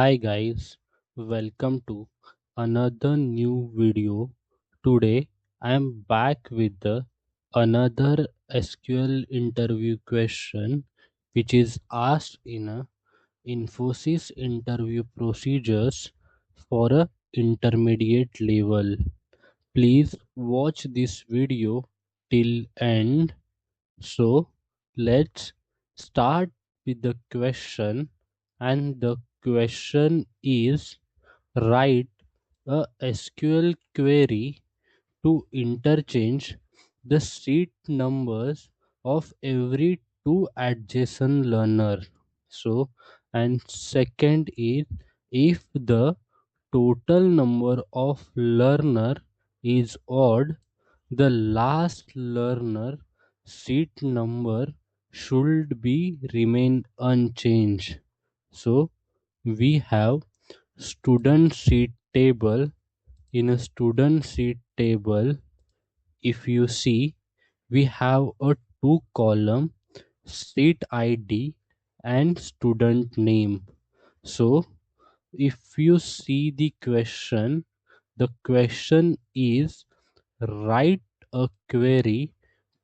Hi guys, welcome to another new video. Today I am back with another SQL interview question which is asked in a Infosys interview procedures for a intermediate level. Please watch this video till end. So let's start with the question, and the question is: write a SQL query to interchange the seat numbers of every two adjacent learner. So, and second is, if the total number of learner is odd, the last learner seat number should be remain unchanged. So we have student seat table. In a student seat table, if you see, we have a two column: seat id and student name. So if you see the question is: write a query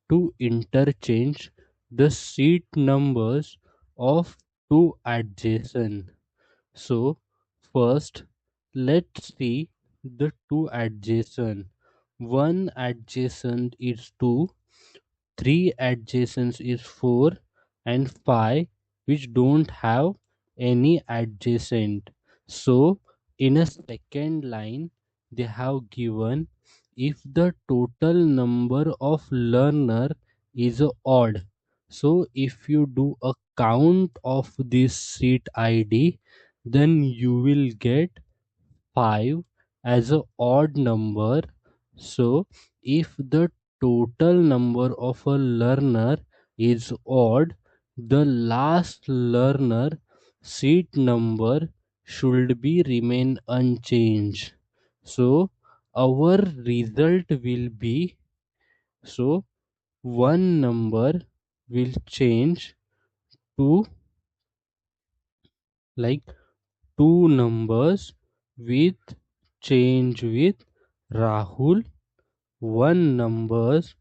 to interchange the seat numbers of two adjacent. So first, let's see the two adjacent. One adjacent is 2, three adjacents is 4, and 5 which don't have any adjacent. So in a second line they have given, if the total number of learner is odd. So if you do a count of this seat id, then you will get 5 as a odd number. So if the total number of a learner is odd, the last learner seat number should be remain unchanged. So our result will be, so one number will change to, like, two numbers with change with Rahul, one numbers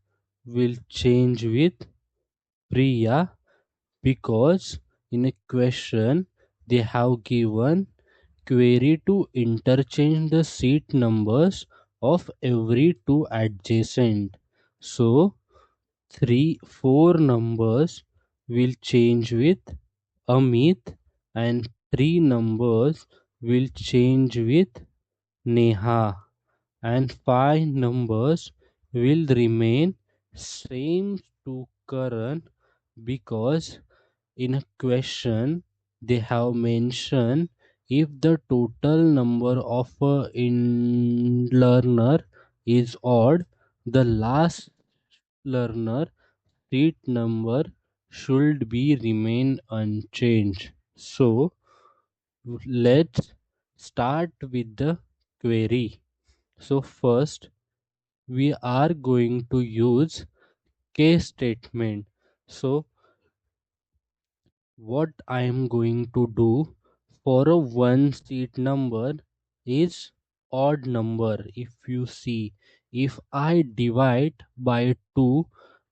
will change with Priya, because in a question they have given query to interchange the seat numbers of every two adjacent. So four numbers will change with Amit, and three numbers will change with Neha, and five numbers will remain same to Karan, because in a question they have mentioned, if the total number of a in learner is odd, the last learner seat number should be remain unchanged. So let's start with the query. So first we are going to use case statement. So what I am going to do for a one seat number is odd number. If you see, if I divide by 2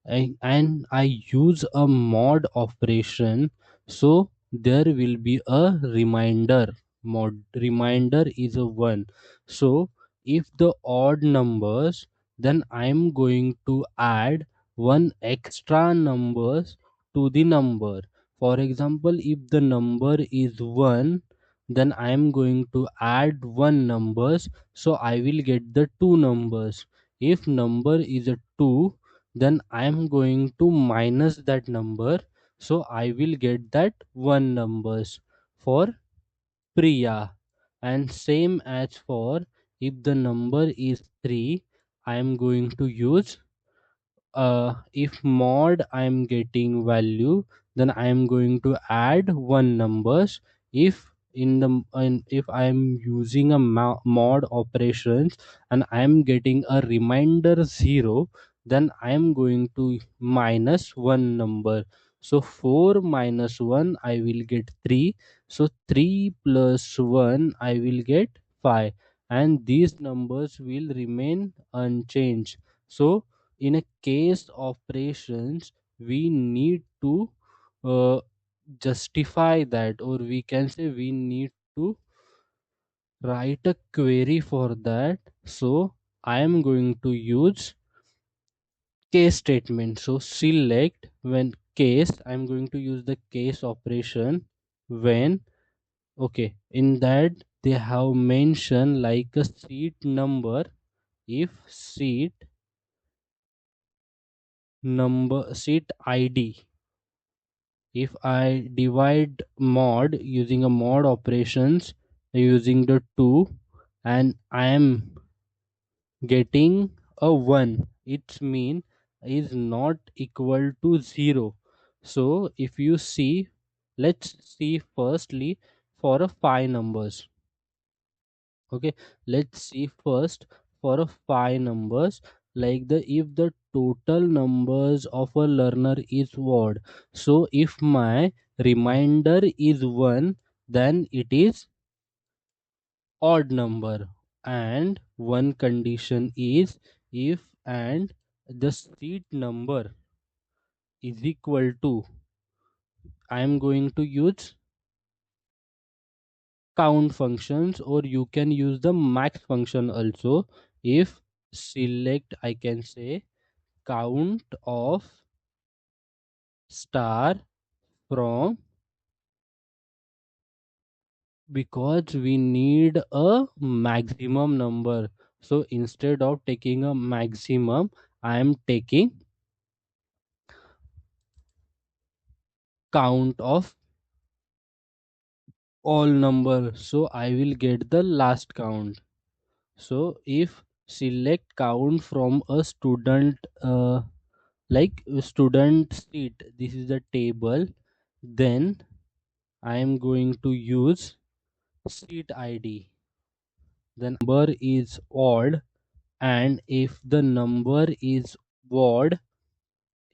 and I use a mod operation, so there will be a reminder. Reminder is a 1. So if the odd numbers, then I am going to add one extra numbers to the number. For example, if the number is 1, then I am going to add one numbers, so I will get the two numbers. If number is a 2, then I am going to minus that number, so I will get that one numbers for Priya. And same as for, if the number is 3, I am going to use, if mod I am getting value, then I am going to add one numbers. If if I am using a mod operations and I am getting a reminder 0, then I am going to minus one number. So 4 minus 1 I will get 3. So 3 plus 1 I will get 5, and these numbers will remain unchanged. So in a case operations we need to uh, justify that, or we can say we need to write a query for that. So I am going to use case statement. So select when case, I'm going to use the case operation when, okay, in that they have mentioned like a seat number. If seat id, if I divide mod using a mod operations using the 2, and I am getting a 1, its mean is not equal to 0. So if you see, let's see firstly for a 5 numbers. Okay, let's see first for a 5 numbers, like the if the total numbers of a learner is odd. So if my reminder is 1, then it is odd number. And one condition is if and the seat number is equal to, I am going to use count functions, or you can use the max function also. If select, I can say count of star from, because we need a maximum number, so instead of taking a maximum I am taking count of all number, so I will get the last count. So if select count from a student, like student seat, this is the table, then I am going to use seat id, the number is odd, and if the number is odd,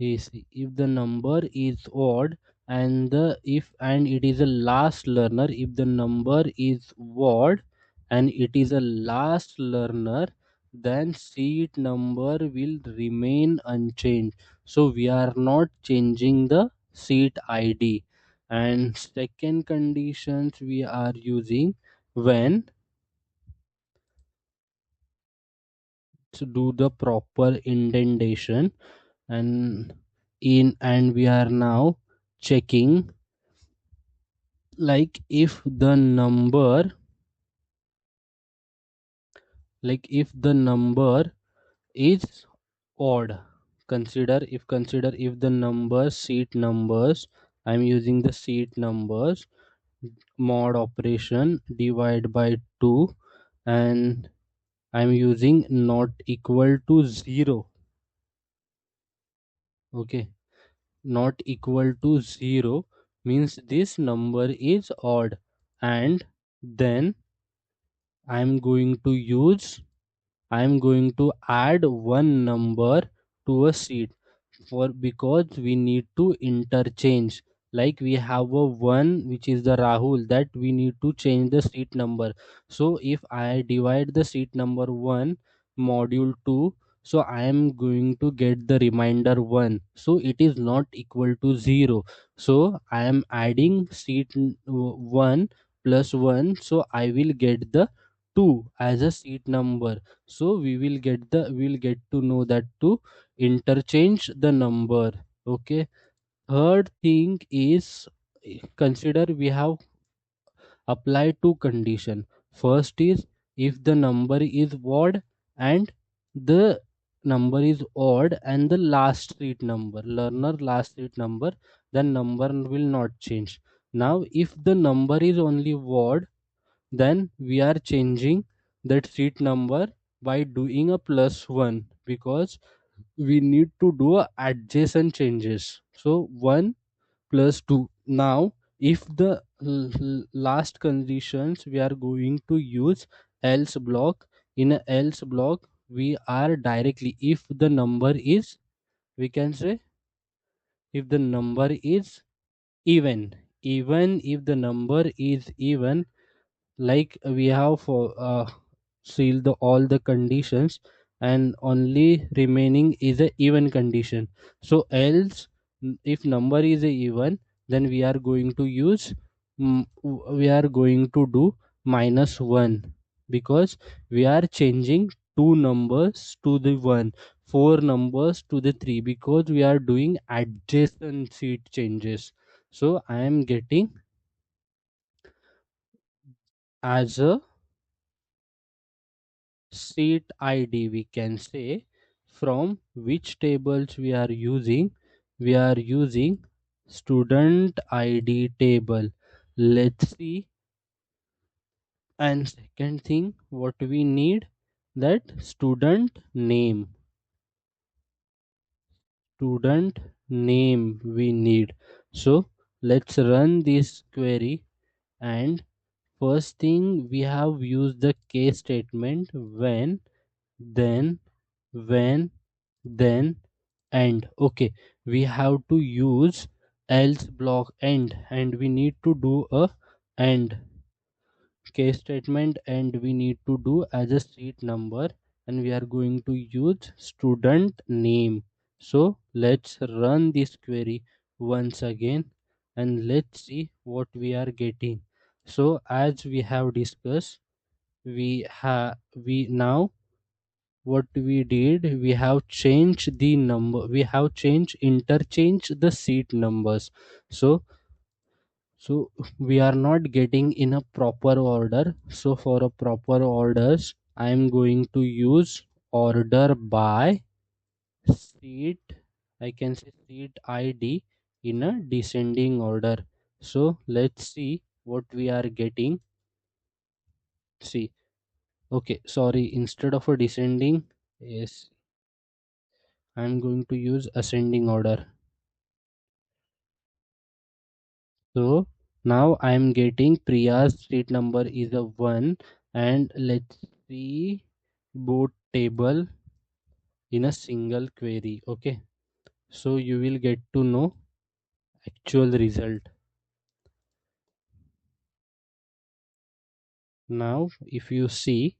is if the number is odd, and the if and it is a last learner, if the number is odd and it is a last learner, then seat number will remain unchanged, so we are not changing the seat id. And second conditions we are using when to do the proper indentation, and and we are now checking like if the number, like if the number is odd, consider if the number seat numbers, I'm using the seat numbers mod operation divide by 2, and I'm using not equal to 0. Okay, not equal to 0 means this number is odd, and then i'm going to use I'm going to add one number to a seat, for because we need to interchange, like we have a one which is the Rahul, that we need to change the seat number. So if I divide the seat number 1 module 2, so I am going to get the remainder 1, so it is not equal to 0. So I am adding 1 plus 1, so I will get the 2 as a seat number. So we'll get to know that to interchange the number. Okay, third thing is, consider we have applied two condition. First is if the number is odd and the number is odd and the last street number, learner last street number, then number will not change. Now if the number is only odd, then we are changing that seat number by doing a plus 1, because we need to do a adjacent changes. So 1 plus 2. Now if the last conditions, we are going to use else block. In a else block we are directly, if the number is, we can say if the number is even. Even if the number is even, like we have for seal the all the conditions, and only remaining is a even condition. So else, if number is a even, then we are going to use we are going to do -1, because we are changing two numbers to the one, four numbers to the three, because we are doing adjacent seat changes. So I am getting as a seat ID, we can say, from which tables we are using student ID table. Let's see. And second thing what we need, that student name we need. So let's run this query. And first thing, we have used the case statement, when, then, when, then, and. Okay, we have to use else block end, and we need to do a and case statement, and we need to do as a seat number, and we are going to use student name. So let's run this query once again, and let's see what we are getting. So as we have discussed, we now, what we did, we have changed the number, we have changed interchange the seat numbers. So so we are not getting in a proper order. So for a proper orders, I am going to use order by seat, I can say seat ID, in a descending order. So let's see what we are getting. See, okay, sorry, instead of a descending, yes, I'm going to use ascending order. So now I'm getting Priya's seat number is a 1, and let's see both table in a single query. Okay, so you will get to know actual result. Now if you see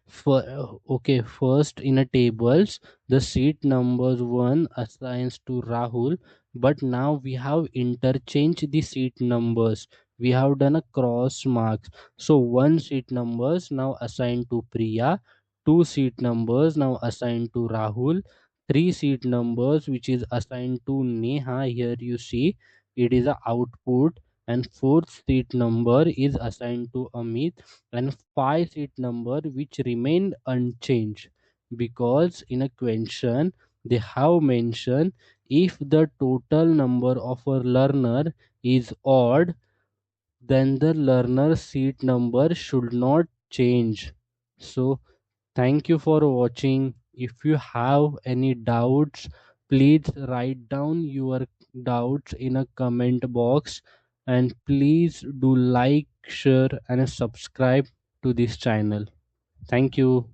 for okay, first in a tables, the seat numbers 1 assigns to Rahul, but now we have interchanged the seat numbers, we have done a cross marks. So one seat numbers now assigned to Priya, two seat numbers now assigned to Rahul, three seat numbers which is assigned to Neha, here you see it is a output, and fourth seat number is assigned to Amit, and five seat number which remained unchanged, because in a question they have mentioned, if the total number of a learner is odd, then the learner seat number should not change. So thank you for watching. If you have any doubts, please write down your doubts in a comment box, and please do like, share, and subscribe to this channel. Thank you.